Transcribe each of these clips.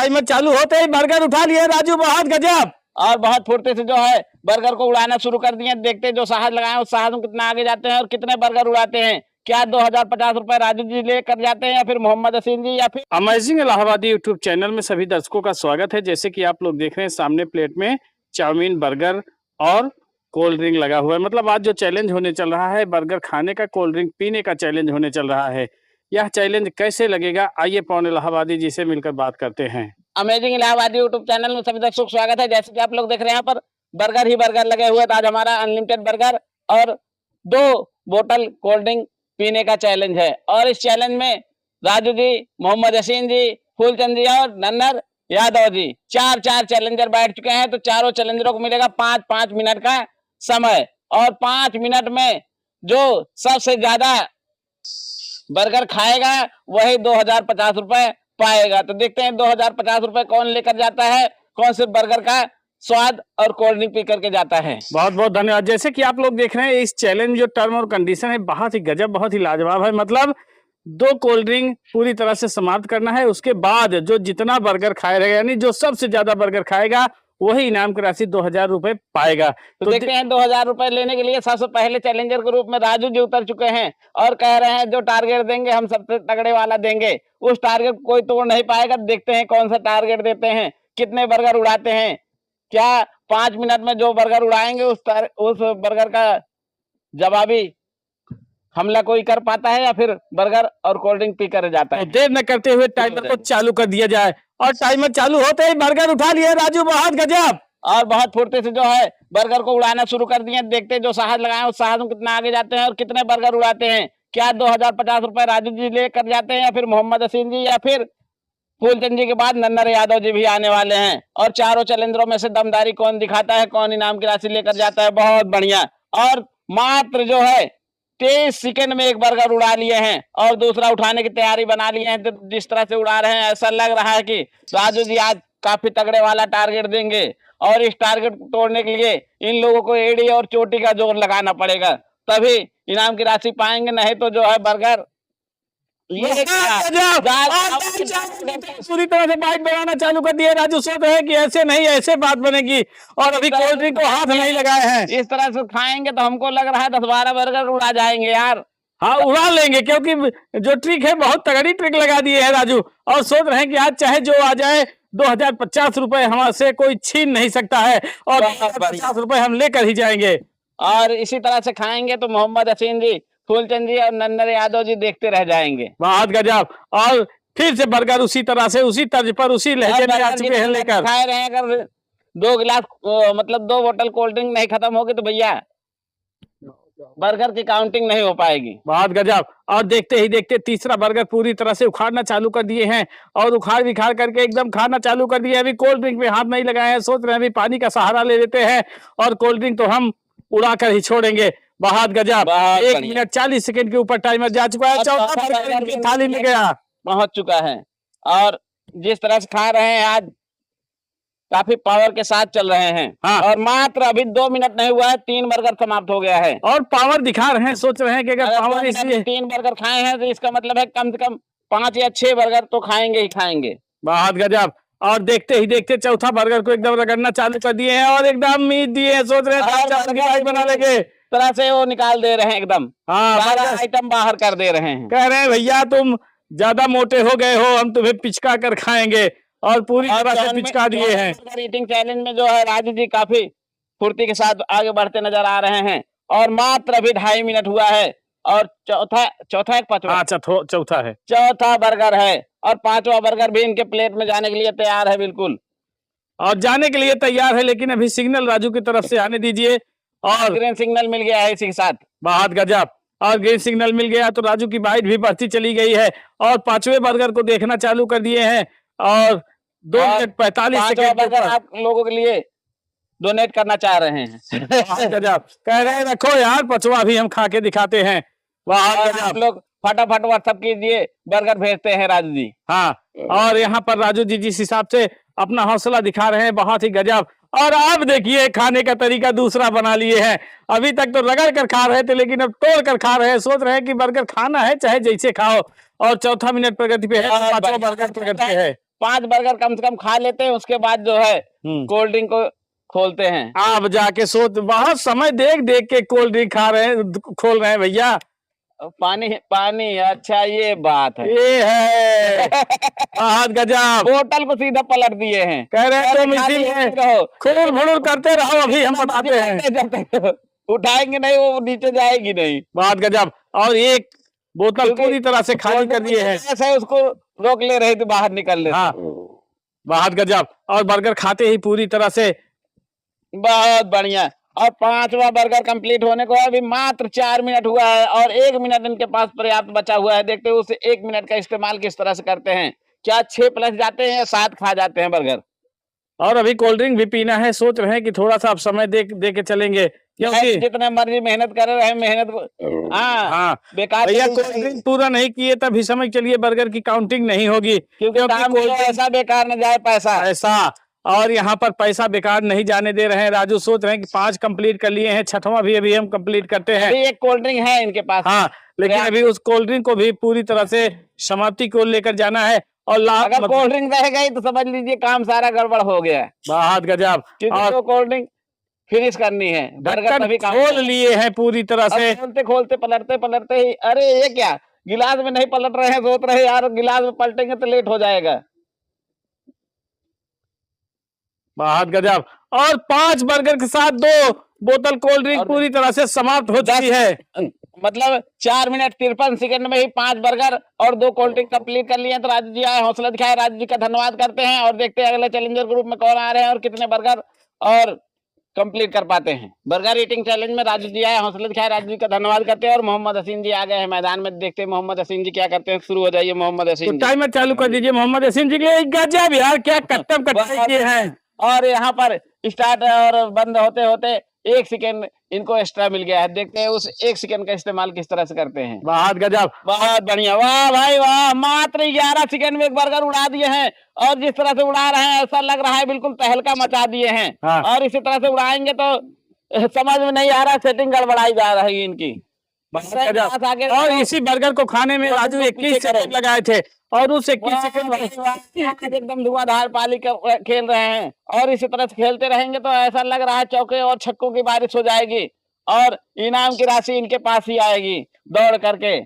Timer चालू होते ही burger उठा लिए राजू, बहुत गजब। और बहुत फुर्ती से जो है बर्गर को उड़ाना शुरू कर दिए। देखते जो साहस लगाए उस साहस में कितना आगे जाते हैं और कितने बर्गर उड़ाते हैं। क्या 2050 रुपए राजू जी लेकर जाते हैं या फिर मोहम्मद हसीन जी या फिर अमेजिंग इलाहाबादी यूट्यूब चैनल में सभी दर्शकों का स्वागत है। जैसे कि आप लोग देख रहे हैं सामने प्लेट में चाउमीन, बर्गर और कोल्ड ड्रिंक लगा हुआ है। मतलब आज जो चैलेंज होने चल रहा है बर्गर खाने का, कोल्ड ड्रिंक पीने का चैलेंज होने चल रहा है। यह चैलेंज कैसे लगेगा, आइए पवन इलाहाबादी जी से मिलकर बात करते हैं। अमेजिंग इलाहाबादी यूट्यूब चैनल में सभी दर्शकों का स्वागत है। जैसे कि आप लोग देख रहे हैं यहाँ पर बर्गर ही बर्गर लगे हुए थे। आज हमारा अनलिमिटेड बर्गर और 2 बोतल कोल्ड ड्रिंक पीने का चैलेंज है। और इस चैलेंज में राजू जी, मोहम्मद हसीन जी, फूलचंद जी और नन्नर यादव जी चार चैलेंजर बैठ चुके हैं। तो चारों चैलेंजरों को मिलेगा 5-5 मिनट का समय और 5 मिनट में जो सबसे ज्यादा बर्गर खाएगा वही 2050 रुपए पाएगा। तो देखते हैं 2050 रुपए कौन लेकर जाता है, कौन सिर्फ बर्गर का स्वाद और कोल्ड ड्रिंक पी करके जाता है। बहुत बहुत धन्यवाद। जैसे कि आप लोग देख रहे हैं इस चैलेंज जो टर्म और कंडीशन है बहुत ही गजब, बहुत ही लाजवाब है। मतलब 2 कोल्ड ड्रिंक पूरी तरह से समाप्त करना है, उसके बाद जो जितना बर्गर खाएगा यानी जो सबसे ज्यादा बर्गर खाएगा वही इनाम की राशि 2000 रुपए पाएगा। तो देखते हैं 2000 रुपए लेने के लिए सबसे पहले चैलेंजर के रूप में राजू जी उतर चुके हैं और कह रहे हैं जो टारगेट देंगे हम सबसे तगड़े वाला देंगे। उस टारगेट को कोई तोड़ नहीं पाएगा। देखते हैं कौन सा टारगेट देते हैं, कितने बर्गर उड़ाते हैं। क्या 5 मिनट में जो बर्गर उड़ाएंगे उस बर्गर का जवाबी हमला कोई कर पाता है या फिर बर्गर और कोल्ड ड्रिंक पी कर जाता है। तो देर न करते हुए टाइमर को चालू कर दिया जाए और टाइमर चालू होते ही बर्गर उठा लिए राजू, बहुत गजब। और बहुत फुर्ती से जो है बर्गर को उड़ाना शुरू कर दिए। देखते जो साहस लगाए उस साहस में कितना आगे जाते हैं और कितने बर्गर उड़ाते हैं। क्या 2050 रुपए राजू जी लेकर जाते हैं या फिर मोहम्मद हसीन जी या फिर फूलचंद जी के बाद नन्नर यादव जी भी आने वाले हैं। और चारों चैलेंजरों में से दमदारी कौन दिखाता है, कौन इनाम की राशि लेकर जाता है। बहुत बढ़िया। और मात्र जो है 23 सेकंड में एक बर्गर उड़ा लिए हैं और दूसरा उठाने की तैयारी बना लिए हैं। तो जिस तरह से उड़ा रहे हैं ऐसा लग रहा है कि राजू जी आज काफी तगड़े वाला टारगेट देंगे। और इस टारगेट को तोड़ने के लिए इन लोगों को एड़ी और चोटी का जोर लगाना पड़ेगा, तभी इनाम की राशि पाएंगे। नहीं तो जो है बर्गर पूरी तरह से बाइक बनाना चालू कर दिया। राजू सोच रहे हैं कि ऐसे नहीं ऐसे बात बनेगी और अभी कोल्ड ड्रिंक को हाथ नहीं लगाए हैं। इस तरह से खाएंगे तो हमको लग रहा है 10-12 बर्गर उड़ा जाएंगे यार। हाँ उड़ा लेंगे, क्योंकि जो ट्रिक है बहुत तगड़ी ट्रिक लगा दी है राजू। और सोच रहे हैं कि आज चाहे जो आ जाए 2050 रुपए हमारे कोई छीन नहीं सकता है और 50 रुपए हम लेकर ही जाएंगे। और इसी तरह से खाएंगे तो मोहम्मद हसीन जी, फूलचंद जी और नन्नर यादव जी देखते रह जाएंगे। बहुत गजब। और फिर से बर्गर उसी तरह से उसी तर्ज पर उसी लहजे में आ चुके हैं लेकर खाए रहे हैं। अगर 2 गिलास मतलब 2 बोतल कोल्ड ड्रिंक नहीं खत्म होगी तो भैया बर्गर की काउंटिंग नहीं हो पाएगी। बहुत गजब। और देखते ही देखते तीसरा बर्गर पूरी तरह से उखाड़ना चालू कर दिए हैं और उखाड़ विखाड़ करके एकदम खाना चालू कर दिया। अभी कोल्ड ड्रिंक में हाथ नहीं लगाए हैं, सोच रहे हैं अभी पानी का सहारा ले लेते हैं और कोल्ड ड्रिंक तो हम उड़ा कर ही छोड़ेंगे। बहुत गजब। 1 मिनट 40 सेकंड के ऊपर टाइमर जा चुका है। चौथा बर्गर थाली में गया, पहुंच चुका है। और जिस तरह से खा रहे हैं आज काफी पावर के साथ चल रहे हैं। हाँ। और मात्र अभी 2 मिनट नहीं हुआ है 3 बर्गर समाप्त हो गया है और पावर दिखा रहे हैं। सोच रहे हैं कि अगर पावर इसलिए 3 बर्गर खाए हैं तो इसका मतलब है कम से कम 5 या 6 बर्गर तो खाएंगे ही खाएंगे। बहुत गजब। और देखते ही देखते चौथा बर्गर को एकदम रगड़ना चालू कर दिए हैं और एकदम मीट दिए हैं। सोच रहे हैं बना लेंगे, तरह से वो निकाल दे रहे हैं एकदम। हाँ, सारा आइटम बाहर कर दे रहे हैं। कह रहे हैं भैया तुम ज्यादा मोटे हो गए हो, हम तुम्हें पिचका कर खाएंगे और पूरी तरह से पिचका दिए हैं। ईटिंग चैलेंज में जो है राजू जी काफी फुर्ती के साथ आगे बढ़ते नजर आ रहे हैं। और मात्र अभी 2.5 मिनट हुआ है और चौथा एक पांचवा चौथा है, चौथा बर्गर है और 5वां बर्गर भी इनके प्लेट में जाने के लिए तैयार है। बिल्कुल और जाने के लिए तैयार है, लेकिन अभी सिग्नल राजू की तरफ से आने दीजिए। और ग्रीन सिग्नल मिल गया है इसी के साथ। बहुत गजब। और ग्रीन सिग्नल मिल गया तो राजू की बाइट भी बढ़ती चली गई है और 5वें बर्गर को देखना चालू कर दिए हैं और 2 मिनट 45 सेकंड बर्गर आप लोगों के लिए डोनेट करना चाह रहे हैं। गजब। कह रहे हैं रखो यार 5वां भी हम खा के दिखाते हैं। आप लोग फटाफट व्हाट्सएप कीजिए, बर्गर भेजते हैं राजू जी। हाँ, और यहाँ पर राजू जी जिस हिसाब से अपना हौसला दिखा रहे हैं बहुत ही गजब। और अब देखिए खाने का तरीका दूसरा बना लिए हैं। अभी तक तो रगड़ कर खा रहे थे लेकिन अब तोड़ कर खा रहे हैं। सोच रहे हैं कि बर्गर खाना है चाहे जैसे खाओ। और चौथा मिनट प्रगति पे है, 5वां बर्गर प्रगति पे है। 5 बर्गर कम से कम खा लेते हैं, उसके बाद जो है कोल्ड ड्रिंक को खोलते हैं। आप जाके सोच, बहुत समय देख देख के कोल्ड ड्रिंक खा रहे हैं, खोल रहे हैं भैया। पानी पानी, अच्छा ये बात है। ये है बहुत गजब। बोतल को सीधा पलट दिए हैं, कह रहे हैं तुम खाली इसी में रहो, खुल भुलुर करते रहो, अभी हम बताते हैं। जब तक उठाएंगे नहीं वो नीचे जाएगी नहीं। बहुत गजब। और एक बोतल क्योंकि पूरी तरह से खाली कर दिए हैं। ऐसे उसको रोक ले रहे थे बाहर निकलने से। हाँ, बहुत गजब। और बर्गर खाते ही पूरी तरह से बहुत बढ़िया। और 5वां बर्गर कंप्लीट होने को अभी मात्र 4 मिनट हुआ है और 1 मिनट इनके पास पर्याप्त बचा हुआ है। देखते हैं उस 1 मिनट का इस्तेमाल किस तरह से करते हैं। क्या 6 प्लस जाते हैं या 7 खा जाते हैं बर्गर। और अभी कोल्ड ड्रिंक भी पीना है, सोच रहे हैं कि थोड़ा सा आप समय दे के चलेंगे, क्योंकि जितने मर्जी मेहनत कर रहे हैं, मेहनत हाँ बेकार भैया, चली कोल्ड ड्रिंक पूरा नहीं किए तभी समय चलिए बर्गर की काउंटिंग नहीं होगी, क्योंकि काम कोल्ड ड्रिंक ऐसा बेकार न जाए पैसा। ऐसा। और यहाँ पर पैसा बेकार नहीं जाने दे रहे हैं। राजू सोच रहे हैं कि 5 कंप्लीट कर लिए हैं, 6वां भी अभी हम कंप्लीट करते हैं। अभी एक कोल्ड ड्रिंक है इनके पास। हाँ, लेकिन अभी उस कोल्ड ड्रिंक को भी पूरी तरह से समाप्ति को लेकर जाना है। और अगर कोल्ड ड्रिंक रह गई तो समझ लीजिए काम सारा गड़बड़ हो गया है। बहुत गजब। क्योंकि तो कोल्ड ड्रिंक फिनिश करनी है, बर्गर तभी काम खोल लिए हैं पूरी तरह से। खोलते खोलते पलटते पलटते ही, अरे ये क्या गिलास में नहीं पलट रहे हैं, सोच रहे यार गिलास में पलटेंगे तो लेट हो जाएगा। बहुत गजब। और 5 बर्गर के साथ 2 बोतल कोल्ड ड्रिंक पूरी तरह से समाप्त हो चुकी है। मतलब 4 मिनट 53 सेकंड में ही 5 बर्गर और 2 कोल्ड ड्रिंक कंप्लीट कर लिए हैं। तो राजू जी आए, हौसला दिखाए, राजू जी का धन्यवाद करते हैं। और देखते हैं अगले चैलेंजर ग्रुप में कौन आ रहे हैं और कितने बर्गर और कंप्लीट कर पाते हैं। बर्गर ईटिंग चैलेंज में राजू जी आए, हौसला दिखाए, राजू जी का धन्यवाद करते हैं। और मोहम्मद हसीन जी आ गए हैं मैदान में, देखते हैं मोहम्मद हसीन जी क्या करते हैं। शुरू हो जाइए मोहम्मद हसीन जी। टाइमर चालू कर दीजिए मोहम्मद हसीन जी के। गजब यार, क्या कट्टम कटाई किए हैं। और यहाँ पर स्टार्ट और बंद होते होते 1 सेकंड इनको एक्स्ट्रा मिल गया है। देखते हैं उस 1 सेकंड का इस्तेमाल किस तरह से करते हैं। बहुत गजब, बहुत बढ़िया, वाह भाई वाह। मात्र 11 सेकंड में एक बर्गर उड़ा दिए हैं। और जिस तरह से उड़ा रहे हैं ऐसा लग रहा है बिल्कुल तहलका मचा दिए हैं। हाँ। और इसी तरह से उड़ाएंगे तो समझ में नहीं आ रहा, सेटिंग गड़बड़ाई जा रही है इनकी। और इसी बर्गर को खाने में राजू 21 सेकंड लगाए थे और उस 21 सेकंड में एकदम धुआंधार पाली खेल रहे हैं। और इसी तरह से खेलते रहेंगे तो ऐसा लग रहा है चौके और छक्कों की बारिश हो जाएगी और इनाम की राशि इनके पास ही आएगी दौड़ करके।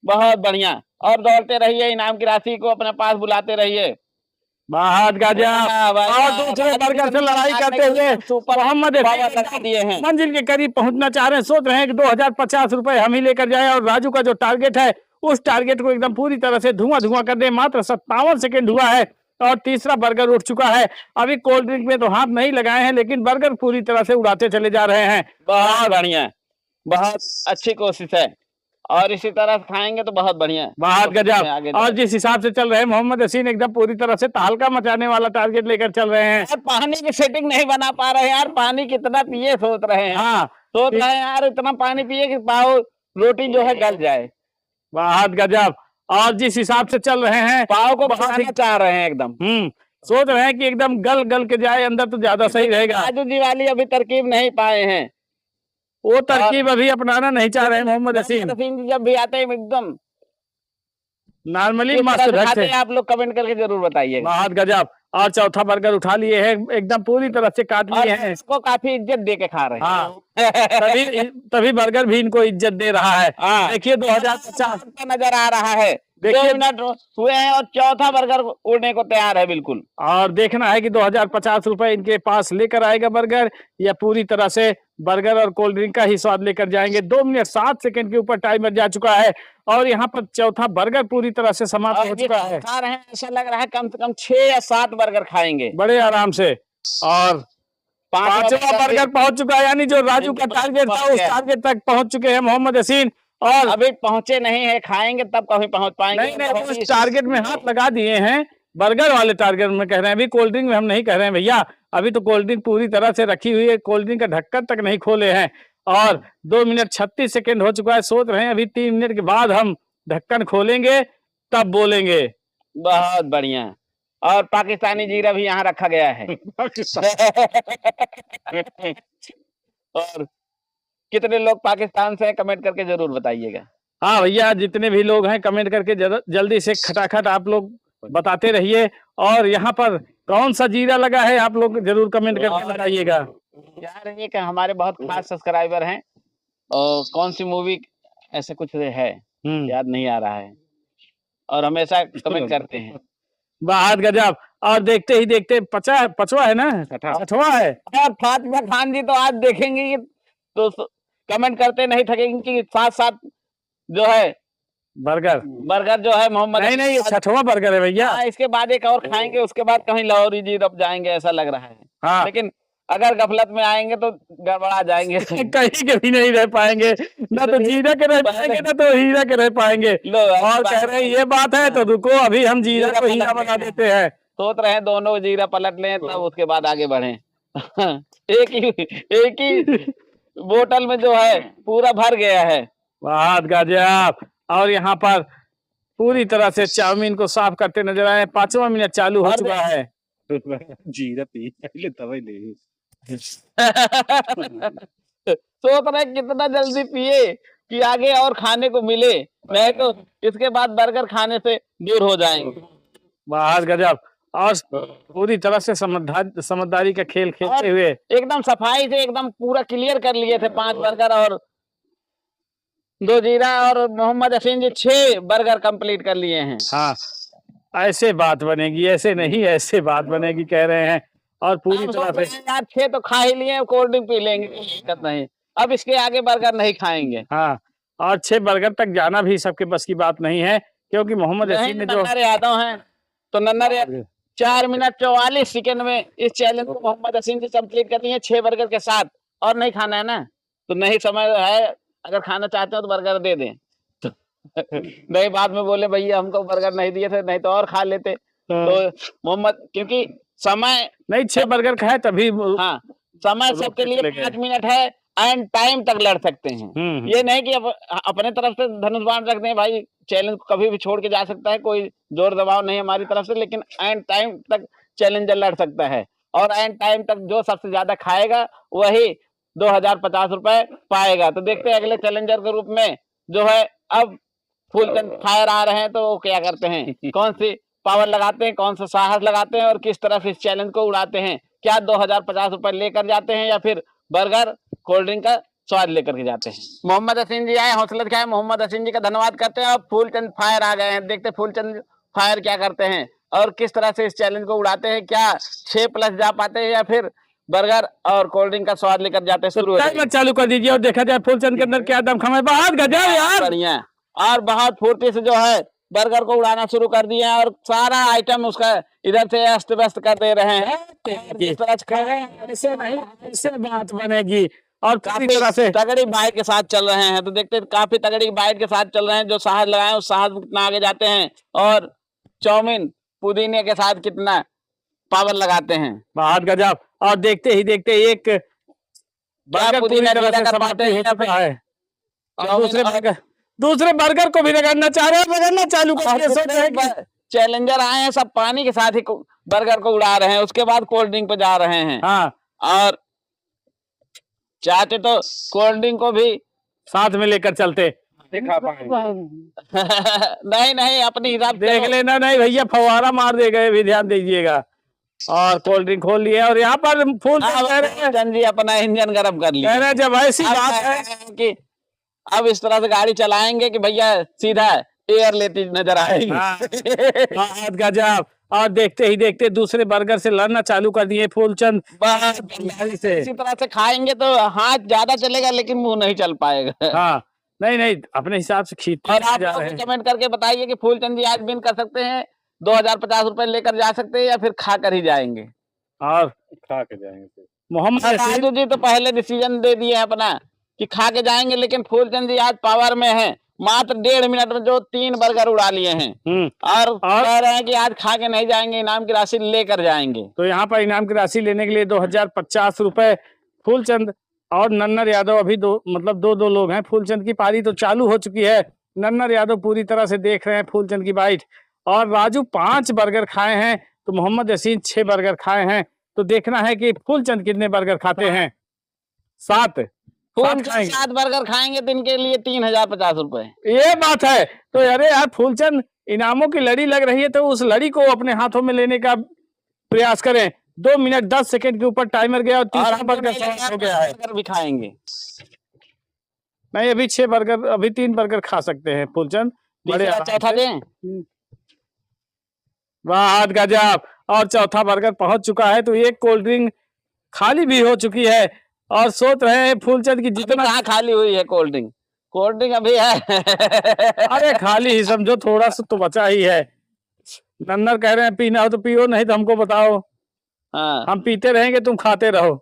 बहुत बढ़िया, और दौड़ते रहिए, इनाम की राशि को अपने पास बुलाते रहिए। बहुत गजब। और दूसरे बर्गर से लड़ाई करते हुए मोहम्मद दिए हैं, मंजिल के करीब पहुंचना चाह रहे हैं। सोच रहे हैं कि 2050 रुपए हम ही लेकर जाएं और राजू का जो टारगेट है उस टारगेट को एकदम पूरी तरह से धुआं कर दे। मात्र 57 सेकंड हुआ है और तीसरा बर्गर उठ चुका है। अभी कोल्ड ड्रिंक में तो हाथ नहीं लगाए हैं, लेकिन बर्गर पूरी तरह से उड़ाते चले जा रहे हैं। बहुत बढ़िया, बहुत अच्छी कोशिश है और इसी तरह खाएंगे तो बहुत बढ़िया, बहुत गजब। और जिस हिसाब से चल रहे हैं मोहम्मद हसीन एकदम पूरी तरह से तहलका मचाने वाला टारगेट लेकर चल रहे हैं। यार पानी की सेटिंग नहीं बना पा रहे हैं यार, पानी कितना पिए सोच रहे हैं। हाँ, सोच रहे हैं यार इतना पानी पिए कि पाव रोटी जो है गल जाए। बहुत गजब। और जिस हिसाब से चल रहे हैं पाव को खाना चाह रहे हैं एकदम। सोच रहे हैं कि एकदम गल गल के जाए अंदर तो ज्यादा सही रहेगा। राजू जी वाली अभी तरकीब नहीं पाए हैं, वो तरकीब अभी अपनाना नहीं चाह रहे हैं मोहम्मद हसीन। जी जब भी आते हैं एकदम नॉर्मली मस्त हैं। आप लोग कमेंट करके जरूर बताइए। बहुत गजब। और चौथा बर्गर उठा लिए हैं, एकदम पूरी तरह से काट लिए हैं। इसको काफी इज्जत दे के खा रहे हैं। हाँ, तभी बर्गर भी इनको इज्जत दे रहा है। देखिए 2050 नजर आ रहा है, 2 मिनट हुए हैं और चौथा बर्गर उड़ने को तैयार है बिल्कुल। और देखना है कि 2050 रुपए इनके पास लेकर आएगा बर्गर या पूरी तरह से बर्गर और कोल्ड ड्रिंक का ही स्वाद लेकर जाएंगे। 2 मिनट 7 सेकंड के ऊपर टाइमर जा चुका है और यहाँ पर चौथा बर्गर पूरी तरह से समाप्त हो चुका है। खा रहे हैं, ऐसा लग रहा है कम से कम 6 या 7 बर्गर खाएंगे बड़े आराम से। और 5वां बर्गर पहुंच चुका है, यानी जो राजू का टारगेट था उस टारगेट तक पहुंच चुके हैं मोहम्मद हसीन। और अभी पहुंचे नहीं है, खाएंगे तब कभी पहुंच पाएंगे। नहीं, उस टारगेट में हाथ लगा दिए हैं, बर्गर वाले टारगेट में कह रहे हैं। अभी कोल्ड ड्रिंक में हम नहीं कह रहे हैं भैया, अभी तो कोल्ड ड्रिंक पूरी तरह से रखी हुई है, कोल्ड ड्रिंक का ढक्कन तक नहीं खोले हैं। और 2 मिनट 36 सेकंड हो चुका है। सोच रहे हैं अभी 3 मिनट के बाद हम ढक्कन खोलेंगे तब बोलेंगे। बहुत बढ़िया। और पाकिस्तानी जीरा भी यहाँ रखा गया है। और कितने लोग पाकिस्तान से हैं कमेंट करके जरूर बताइएगा। हाँ भैया, जितने भी लोग हैं कमेंट करके जल्दी से खटाखट आप लोग बताते रहिए। और यहाँ पर कौन सा जीरा लगा है आप लोग जरूर कमेंट करके बताइएगा। यार एक हमारे बहुत खास सब्सक्राइबर हैं और कौन सी मूवी ऐसे कुछ है याद नहीं आ रहा है और हमेशा कमेंट करते हैं। बहुत गजब। और देखते ही देखते पचवा है ना, छठवा है। और फातिमा खान जी तो आज देखेंगे तो कमेंट करते नहीं थकेंगे कि साथ साथ जो है बर्गर जो है मोहम्मद नहीं छठवा बर्गर है भैया। इसके बाद एक और खाएंगे, उसके बाद कहीं लाहौरी जी रब जाएंगे ऐसा लग रहा है। हाँ। लेकिन अगर गफलत में आएंगे तो गड़बड़ा जाएंगे। कहीं के भी नहीं रह पाएंगे, ना तो जीरा के रह पाएंगे ना तो हीरा के रह पाएंगे। और कह रहे हैं ये बात है तो रुको अभी हम जीरा को हीरा बना देते हैं। सोच रहे हैं दोनों जीरा पलट लें तब उसके बाद आगे बढ़े। एक ही बोतल में जो है पूरा भर गया है। बहुत गजब। और यहाँ पर पूरी तरह से चाउमीन को साफ करते नजर आए। 5वां मिनट चालू हो चुका है। जीरा पी ले तब ले सोच रहे कितना जल्दी पिए कि आगे और खाने को मिले, नहीं तो इसके बाद बर्गर खाने से दूर हो जाएंगे। बहुत गजब। और पूरी तरह से समझदारी का खेल खेलते हुए एकदम सफाई से एकदम पूरा क्लियर कर लिए थे 5 बर्गर और 2 जीरा और मोहम्मद हसीन जी 6 बर्गर कंप्लीट कर लिए हैं। हाँ ऐसे बात बनेगी, ऐसे नहीं ऐसे बात बनेगी कह रहे हैं। और पूरी तरह से यार 6 तो खा ही लिए, कोल्ड ड्रिंक पी लेंगे, दिक्कत नहीं। अब इसके आगे बर्गर नहीं खाएंगे। हाँ और 6 बर्गर तक जाना भी सबके बस की बात नहीं है, क्योंकि मोहम्मद हसीन ने जो यादव हैं तो नन्नर 4 मिनट 44 सेकंड में इस चैलेंज को मोहम्मद हसीन जी कंप्लीट कर दिए 6 बर्गर के साथ। और नहीं खाना है ना तो नहीं, समय है, अगर खाना चाहते हो तो बर्गर दे दें। नहीं बाद में बोले भैया हमको बर्गर नहीं दिए थे, नहीं तो और खा लेते। तो मोहम्मद क्योंकि समय नहीं 6 बर्गर खाए तभी। हाँ समय सबके लिए 5 मिनट है, एंड टाइम तक लड़ सकते हैं। ये नहीं कि अपने तरफ से धनुष बाण रख दें, भाई चैलेंज को कभी भी छोड़ के जा सकता है, कोई जोर दबाव नहीं हमारी तरफ से, लेकिन एंड टाइम तक चैलेंजर लड़ सकता है। और एंड टाइम तक जो सबसे ज्यादा खाएगा वही 2050 रुपए पाएगा। तो देखते हैं अगले चैलेंजर के रूप में जो है अब फुलचंद फायर आ रहे हैं तो वो क्या करते हैं, कौन सी पावर लगाते हैं, कौन सा साहस लगाते हैं और किस तरह से इस चैलेंज को उड़ाते हैं। क्या 2050 रुपए लेकर जाते हैं या फिर बर्गर कोल्ड ड्रिंक का स्वाद लेकर के जाते हैं। मोहम्मद हसीन जी आए, हौसला दिखाए, मोहम्मद हसीन जी का धन्यवाद करते हैं। अब फूलचंद फायर आ गए हैं, देखते फूलचंद फायर क्या करते हैं और किस तरह से इस चैलेंज को उड़ाते हैं। क्या 6+ जा पाते हैं या फिर बर्गर और कोल्ड ड्रिंक का स्वाद लेकर जाते हैं। शुरू चालू कर दीजिए और देखा जाए फूलचंद के अंदर क्या दमखम है। बहुत गजब यार, बढ़िया। और बहुत फुर्ती से जो है बर्गर को उड़ाना शुरू कर दिए हैं और सारा आइटम उसका इधर से अस्त व्यस्त कर दे रहे हैं। ऐसे नहीं, ऐसे बात बनेगी। और काफी तरह से तगड़ी बाइट के साथ चल रहे हैं, तो देखते काफी तगड़ी बाइट के साथ चल रहे हैं। जो साहस लगाए उस साहस कितना आगे जाते हैं और चाउमीन पुदीने के साथ कितना पावर लगाते हैं। बहुत गजब। और देखते ही देखते एक बर्गर पूरी तरह से समाप्त हो चुका है और दूसरे बर्गर को भी रगड़ना चाह रहे हैं, रगड़ना चालू कर। चैलेंजर आए हैं सब पानी के साथ ही बर्गर को उड़ा रहे हैं, उसके बाद कोल्ड ड्रिंक पे जा रहे हैं। हाँ और चाहते तो कोल्ड ड्रिंक को भी साथ में लेकर चलते। नहीं नहीं अपनी हिसाब देख लेना। नहीं भैया फवारा मार देगा, भी ध्यान दीजिएगा। और कोल्ड ड्रिंक खोल लिए और यहाँ पर फूलचंद जी अपना इंजन गर्म कर लिया। जब ऐसी बात है कि अब इस तरह से गाड़ी चलाएंगे कि भैया सीधा एयर लेती नजर आएगी। बहुत गजब। और देखते ही देखते दूसरे बर्गर से लड़ना चालू कर दिए फूलचंद। इसी तरह से खाएंगे तो हाथ ज्यादा चलेगा लेकिन मुंह नहीं चल पाएगा। हाँ नहीं अपने हिसाब से खींचते। और आप कमेंट करके बताइए कि फूलचंद जी आज विन कर सकते हैं, 2050 रुपए लेकर जा सकते हैं या फिर खा कर ही जाएंगे। और खा के जाएंगे। मोहम्मद राजू जी तो पहले डिसीजन दे दिए अपना कि खा के जाएंगे, लेकिन फूलचंद जी आज पावर में है। मात्र 1.5 मिनट में जो 3 बर्गर उड़ा लिए हैं और कह रहे हैं कि आज खा के नहीं जाएंगे, इनाम की राशि लेकर जाएंगे। तो यहाँ पर इनाम की राशि लेने के लिए 2050 रुपए फूलचंद और नन्नर यादव अभी दो लोग हैं। फूलचंद की पारी तो चालू हो चुकी है, नन्नर यादव पूरी तरह से देख रहे हैं फूलचंद की बाइट। और राजू 5 बर्गर खाए हैं तो मोहम्मद हसीन 6 बर्गर खाए हैं। तो देखना है कि फूलचंद कितने बर्गर खाते हैं। 7 बर्गर खाएंगे तो इनके लिए 3050 रुपए। ये बात है। तो अरे यार फूलचंद इनामों की लड़ी लग रही है तो उस लड़ी को अपने हाथों में लेने का प्रयास करें। 2 मिनट 10 सेकंड के ऊपर टाइमर गया और तीसरा हमको बर्गर नहीं लगा समाप्त हो गया है। बर्गर भी खाएंगे। नहीं, अभी 6 बर्गर, अभी 3 बर्गर खा सकते हैं फूलचंद बड़े तीसरा आराम चौथा से। दें। वाह गजब! और चौथा बर्गर पहुंच चुका है तो एक कोल्ड ड्रिंक खाली भी हो चुकी है और सोच रहे हैं फूलचंद की अभी जितना कहाँ खाली हुई है कोल्ड ड्रिंक? कोल्ड ड्रिंक अभी है। अरे खाली ही समझो, थोड़ा सा तो बचा ही है। नन्नर कह रहे हैं पीना हो तो पियो, नहीं तो हमको बताओ, हाँ, हम पीते रहेंगे तुम खाते रहो।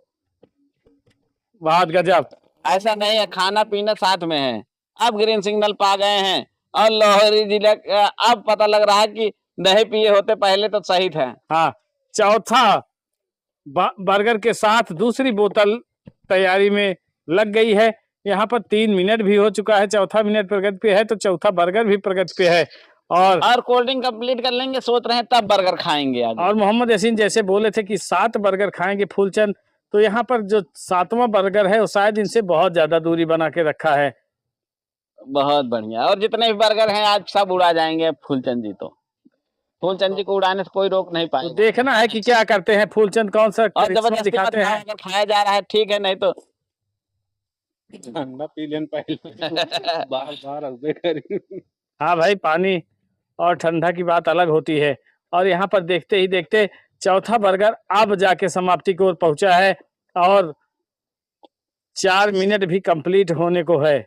बहुत गजब! ऐसा नहीं है, खाना पीना साथ में है। अब ग्रीन सिग्नल पा गए हैं और लोहरी जिले का अब पता लग रहा है कि नहीं पिए होते पहले तो सही था। हाँ, चौथा बर्गर के साथ दूसरी बोतल तैयारी में लग गई है। यहाँ पर 3 मिनट भी हो चुका है, चौथा मिनट प्रगति पे है तो चौथा बर्गर भी प्रगति पे है। और कोल्ड ड्रिंक कंप्लीट कर लेंगे, सोच रहे हैं तब बर्गर खाएंगे आगे। और मोहम्मद यासीन जैसे बोले थे कि 7 बर्गर खाएंगे फूलचंद, तो यहाँ पर जो 7वां बर्गर है वो शायद इनसे बहुत ज्यादा दूरी बना के रखा है। बहुत बढ़िया, और जितने भी बर्गर हैं आज सब उड़ा जाएंगे फूलचंद जी। तो फूलचंद जी को उड़ाने से कोई रोक नहीं तो पाएगा। देखना है कि क्या करते हैं फूलचंद, कौन सा और करिश्मा जबरदस्ती मत दिखाते खाएं, हैं। अगर खाया जा रहा है ठीक है, नहीं तो ठंडा पी लेन पहले बार बार अबे करी। हाँ भाई, पानी और ठंडा की बात अलग होती है। और यहाँ पर देखते ही देखते चौथा बर्गर अब जाके समाप्ति की ओर पहुंचा है और 4 मिनट भी कंप्लीट होने को है।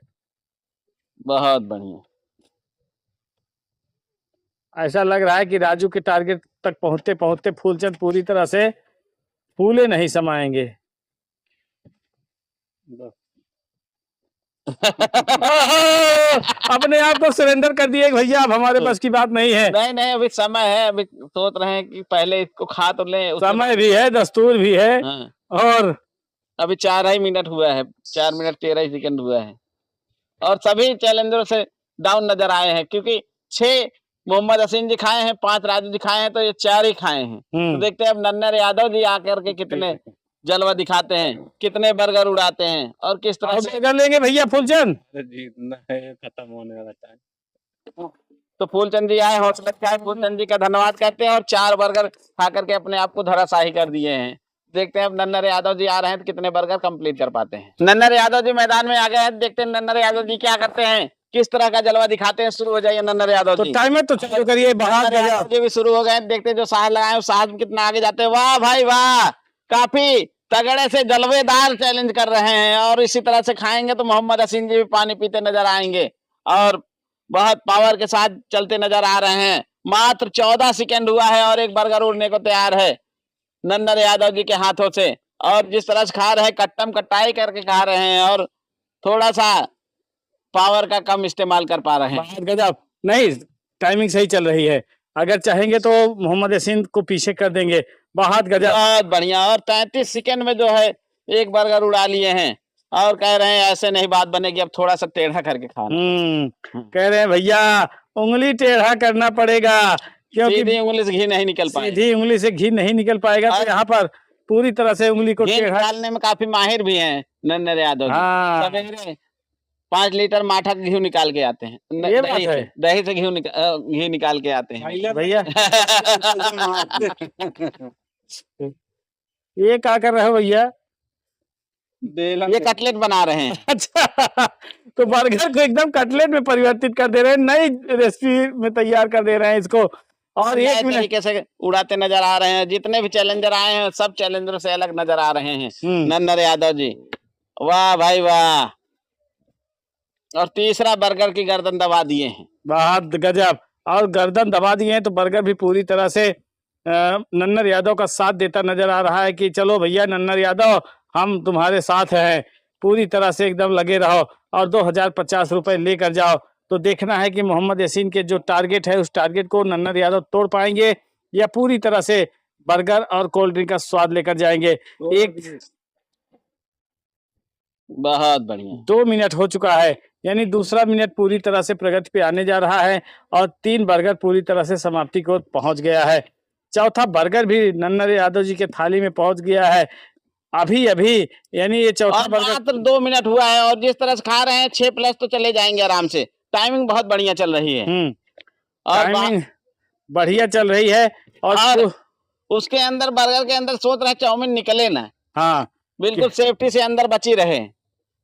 बहुत बढ़िया। ऐसा लग रहा है कि राजू के टारगेट तक पहुंचते पहुंचते फूलचंद पूरी तरह से फूले नहीं समाएंगे। अपने आप को सरेंडर कर दिए कि भैया अब हमारे बस की बात नहीं है। नहीं नहीं, अभी समय है, अभी सोच रहे हैं कि पहले इसको खा तो लें। समय भी है, दस्तूर भी है। हाँ, और अभी 4 ही मिनट हुआ है, 4 मिनट 13 सेकंड हुआ है और सभी चैलेंजरों से डाउन नजर आए हैं, क्योंकि 6 मोहम्मद हसीन जी खाए हैं, 5 राजू जी खाए हैं, तो ये 4 ही खाए हैं। तो देखते हैं अब नन्नर यादव जी आकर के कितने जलवा दिखाते हैं, कितने बर्गर उड़ाते हैं और किस तरह से। बर्गर लेंगे भैया फूलचंद। जीतना है, खत्म होने वाला टाइम। तो फूलचंद जी आए, हौसला दिखाए, फूलचंद जी का धन्यवाद करते हैं और 4 बर्गर खा करके अपने आप को धराशाही कर दिए हैं। देखते हैं अब नन्नर यादव जी आ रहे हैं तो कितने बर्गर कंप्लीट कर पाते हैं। नन्नर यादव जी मैदान में आ गए हैं, देखते हैं नन्नर यादव जी क्या करते हैं, किस तरह का जलवा दिखाते हैं। शुरू हो जाइए नन्नर यादव तो जी। टाइमर तो चालू करिए। बहुत नन्नर यादव जी भी शुरू हो गए, देखते हैं जो साहस लगाए साहस में कितना आगे जाते हैं। वाह भाई वाह, काफी तगड़े से जलवेदार चैलेंज कर रहे हैं और इसी तरह से खाएंगे तो मोहम्मद हसीन जी भी पानी पीते नजर आएंगे और बहुत पावर के साथ चलते नजर आ रहे हैं। मात्र 14 सेकंड हुआ है और एक बर्गर उड़ने को तैयार है नन्नर यादव जी के हाथों से, और जिस तरह से खा रहे हैं कट्टम कटाई करके खा रहे हैं और थोड़ा सा पावर का कम इस्तेमाल कर पा रहे हैं। बहुत गजब! नहीं, टाइमिंग सही चल रही है, अगर चाहेंगे तो मोहम्मद यासीन को पीछे कर देंगे। बहुत गजब! बहुत बढ़िया, और 33 सेकंड में जो है एक बर्गर उड़ा लिए हैं और कह रहे हैं ऐसे नहीं बात बनेगी, अब थोड़ा सा टेढ़ा करके खाना। कह रहे हैं भैया उंगली टेढ़ा करना पड़ेगा, क्योंकि सीधी उंगली से घी नहीं निकल पाएगा। सीधी उंगली से घी नहीं निकल पाएगा। तो यहाँ पर पूरी तरह से उंगली को घी टेढ़ा। निकालने में काफी माहिर भी हैं नन्नर यादव जी। हाँ। सवेरे 5 लीटर माठा का घी निकाल के आते हैं। ये बात है। दही से घी निकाल के आते हैं भैया ये क्या कर रहे हो भैया? ये कटलेट बना रहे हैं। अच्छा, तो बर्गर को एकदम कटलेट में परिवर्तित कर दे रहे हैं, नई रेसिपी में तैयार कर दे रहे हैं इसको। और नए 1 मिनट तरीके से उड़ाते नजर आ रहे हैं। जितने भी चैलेंजर आए हैं सब चैलेंजर से अलग नजर आ रहे हैं नन्नर यादव जी। वाह भाई वाह, और तीसरा बर्गर की गर्दन दबा दिए हैं। बहुत गजब! और गर्दन दबा दिए हैं तो बर्गर भी पूरी तरह से नन्नर यादव का साथ देता नजर आ रहा है कि चलो भैया नन्नर यादव हम तुम्हारे साथ हैं, पूरी तरह से एकदम लगे रहो और 2050 रुपए लेकर जाओ। तो देखना है कि मोहम्मद यासीन के जो टारगेट है उस टारगेट को नन्नर यादव तोड़ पाएंगे या पूरी तरह से बर्गर और कोल्ड ड्रिंक का स्वाद लेकर जाएंगे। एक बहुत बढ़िया, 2 मिनट हो चुका है, यानी दूसरा मिनट पूरी तरह से प्रगति पे आने जा रहा है और 3 बर्गर पूरी तरह से समाप्ति को पहुंच गया है। चौथा बर्गर भी नन्नर यादव जी के थाली में पहुंच गया है अभी अभी, यानी ये चौथा और बर्गर। मात्र 2 मिनट हुआ है और जिस तरह से खा रहे हैं 6 प्लस तो चले जाएंगे आराम से। टाइमिंग बहुत बढ़िया चल रही है। और टाइमिंग बढ़िया चल रही है। और और उसके अंदर बर्गर के अंदर सोच रहे चाउमीन निकले ना, हाँ बिल्कुल सेफ्टी से अंदर बची रहे।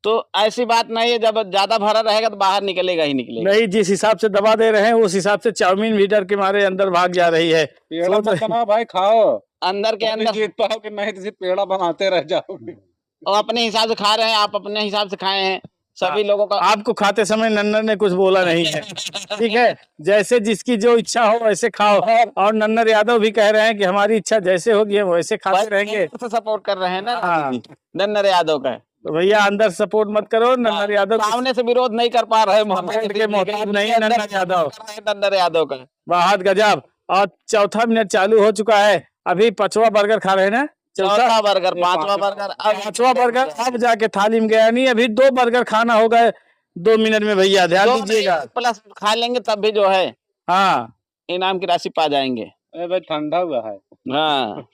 तो ऐसी बात नहीं है, जब ज्यादा भरा रहेगा तो बाहर निकलेगा ही निकलेगा। नहीं, जिस हिसाब से दबा दे रहे हैं उस हिसाब से चाउमीन भी डर के मारे अंदर भाग जा रही है। पेड़ा मत बनाओ भाई, खाओ। अंदर के नहीं अंदर जीत पाओगे, नहीं तो सिर्फ पेड़ा बनाते रह जाओगे। और अपने हिसाब से खा रहे हैं, आप अपने हिसाब से खाए हैं। सभी लोगों का आपको खाते समय नन्नर ने कुछ बोला नहीं है, ठीक है। जैसे जिसकी जो इच्छा हो वैसे खाओ। और नन्नर यादव भी कह रहे हैं कि हमारी इच्छा जैसे होगी हम वैसे खाते रहेंगे। सपोर्ट कर रहे हैं ना हाँ। नन्नर यादव का। तो भैया अंदर सपोर्ट मत करो, नन्नर यादव सामने से विरोध नहीं कर पा रहे मोहम्मद के मोहताज नहीं है नन्नर यादव। नन्नर यादव का बहुत गजब। और चौथा मिनट चालू हो चुका है, अभी 5वां बर्गर खा रहे हैं ना। चौथा बर्गर, 5वां बर्गर, अब 5वां बर्गर अब जाके थाली में गया नहीं, अभी 2 बर्गर खाना होगा 2 मिनट में। भैया ध्यान दीजिएगा, प्लस खा लेंगे तब भी जो है हाँ इनाम की राशि पा जाएंगे। अरे भाई ठंडा हुआ है। हाँ,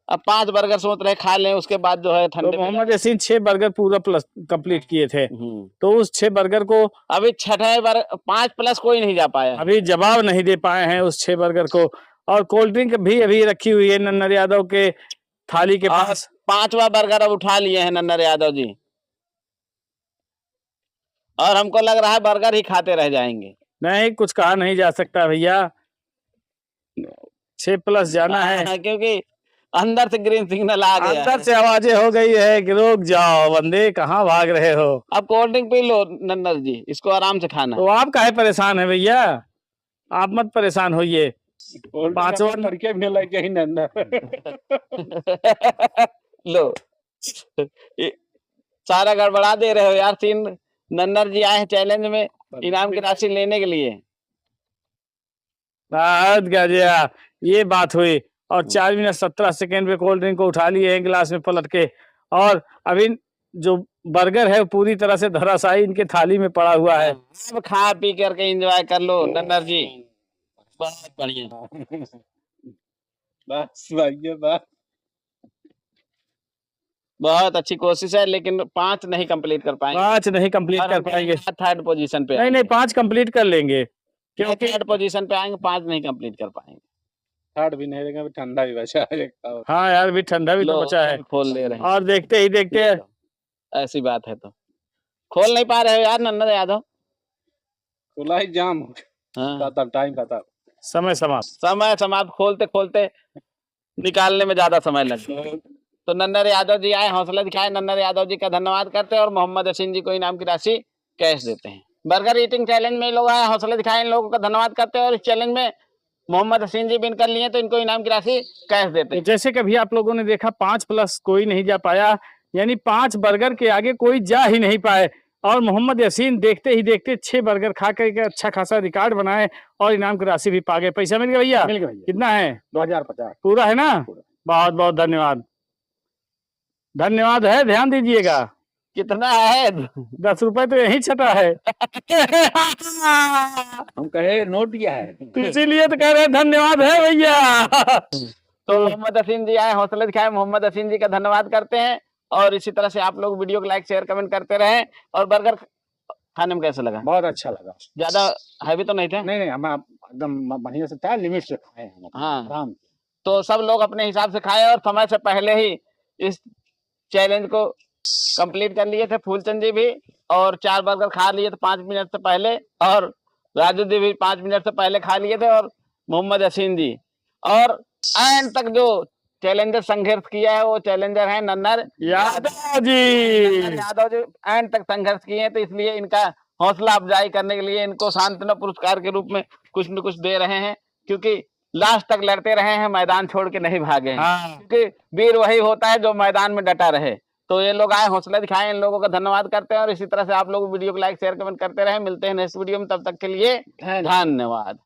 अब 5 बर्गर सोच रहे खा लें, उसके बाद जो है तो ठंडे में मोहम्मद यासीन 6 बर्गर पूरा प्लस कंप्लीट किए थे। तो उस 6 बर्गर को अभी छठे बर्गर 5 प्लस कोई नहीं जा पाया। अभी जवाब नहीं दे पाए हैं उस 6 बर्गर को। और कोल्ड ड्रिंक भी अभी रखी हुई है नन्नर यादव के थाली के पास। 5वां बर्गर अब उठा लिए हैं नन्नर यादव जी, और हमको लग रहा है बर्गर ही खाते रह जाएंगे। नहीं, कुछ कहा नहीं जा सकता भैया, 6 प्लस जाना है। क्योंकि अंदर से ग्रीन सिग्नल आ गया, अंदर से आवाजें हो गई है कि रुक जाओ बंदे, कहाँ भाग रहे हो। अब कोल्ड ड्रिंक पी लो नन्नर जी, इसको आराम से खाना। तो आप काहे परेशान है भैया, आप मत परेशान होइए। 5वां लड़के भी लग गई नन्ना। लो सारा गड़बड़ा दे रहे हो यार। 3 नन्नर जी आए हैं चैलेंज में इनाम की राशि लेने के लिए। बहुत गजब, ये बात हुई। और 4 मिनट 17 सेकेंड पे कोल्ड ड्रिंक को उठा लिए हैं गिलास में पलट के। और अभी जो बर्गर है पूरी तरह से धराशायी इनके थाली में पड़ा हुआ है। अब खा पी करके एंजॉय कर लो नन्नर जी, बहुत बढ़िया। बस भैया बस। बहुत अच्छी कोशिश है, लेकिन 5 नहीं कंप्लीट कर पाएंगे। 5 नहीं कंप्लीट कर पाएंगे। 3rd पोजीशन पे नहीं नहीं 5 कंप्लीट कर लेंगे, क्योंकि 3rd पोजीशन पे आएंगे, 5 नहीं कंप्लीट कर पाएंगे। थर्ड भी नहीं देंगे, ठंडा भी बचा है। हाँ यार, भी ठंडा भी तो लो, बचा है। खोल ले रहे हैं। और देखते ही देखते ऐसी बात है तो खोल नहीं पा रहे हो यार नन्नर यादव। खुला ही जाम हो गया। हाँ। खत्म, टाइम खत्म। समय समाप्त। समय समाप्त, खोलते खोलते निकालने में ज्यादा समय लग गया। तो नन्नर यादव जी आए, हौसला दिखाए, नन्नर यादव जी का धन्यवाद करते हैं और मोहम्मद यासीन जी को इनाम की राशि कैश देते हैं। बर्गर ईटिंग चैलेंज में लोग आए, हौसला दिखाए, इन लोगों का धन्यवाद करते हैं और इस चैलेंज में मोहम्मद यासीन जी विन कर लिए तो इनको इनाम की राशि कैश देते हैं। जैसे कभी आप लोगों ने देखा 5 प्लस कोई नहीं जा पाया, यानी 5 बर्गर के आगे कोई जा ही नहीं पाए। और मोहम्मद यासीन देखते ही देखते 6 बर्गर खा करके अच्छा खासा रिकॉर्ड बनाए और इनाम की राशि भी पा गए। पैसा मिल गया भैया? मिल गया भैया। कितना है? 2050 पूरा है ना? बहुत बहुत धन्यवाद, धन्यवाद है, ध्यान दीजिएगा। कितना है? 10 रुपए तो यही छटा है। हम कहे नोट दिया है, तो इसीलिए तो कह रहे हैं धन्यवाद है भैया। तो मोहम्मद यासीन जी आए, हौसला दिखाए, मोहम्मद यासीन जी का धन्यवाद करते हैं। और इसी तरह से आप लोग वीडियो को लाइक शेयर कमेंट करते रहें। और बर्गर खाने में कैसा लगा? बहुत अच्छा लगा। ज्यादा हैवी तो नहीं थे? नहीं हम एकदम बढ़िया से था, लिमिट से खाए हम। हाँ। आराम। तो सब लोग अपने हिसाब से खाए और समय से पहले ही इस चैलेंज को कंप्लीट कर लिए थे। फूलचंद जी भी और 4 बर्गर खा लिए थे 5 मिनट से पहले, और राजू जी भी 5 मिनट से पहले खा लिए थे, और मोहम्मद यासीन जी। और एंड तक जो चैलेंजर संघर्ष किया है वो चैलेंजर है नन्नर यादव जी। यादव जी एंड तक संघर्ष किए हैं, तो इसलिए इनका हौसला अफजाई करने के लिए इनको सांत्वना पुरस्कार के रूप में कुछ न कुछ दे रहे हैं, क्योंकि लास्ट तक लड़ते रहे हैं, मैदान छोड़ के नहीं भागे हैं। हाँ। क्योंकि वीर वही होता है जो मैदान में डटा रहे। तो ये लोग आए, हौसला दिखाए, इन लोगों का धन्यवाद करते हैं। और इसी तरह से आप लोग वीडियो को लाइक शेयर कमेंट करते रहे। मिलते हैं नेक्स्ट वीडियो में, तब तक के लिए धन्यवाद।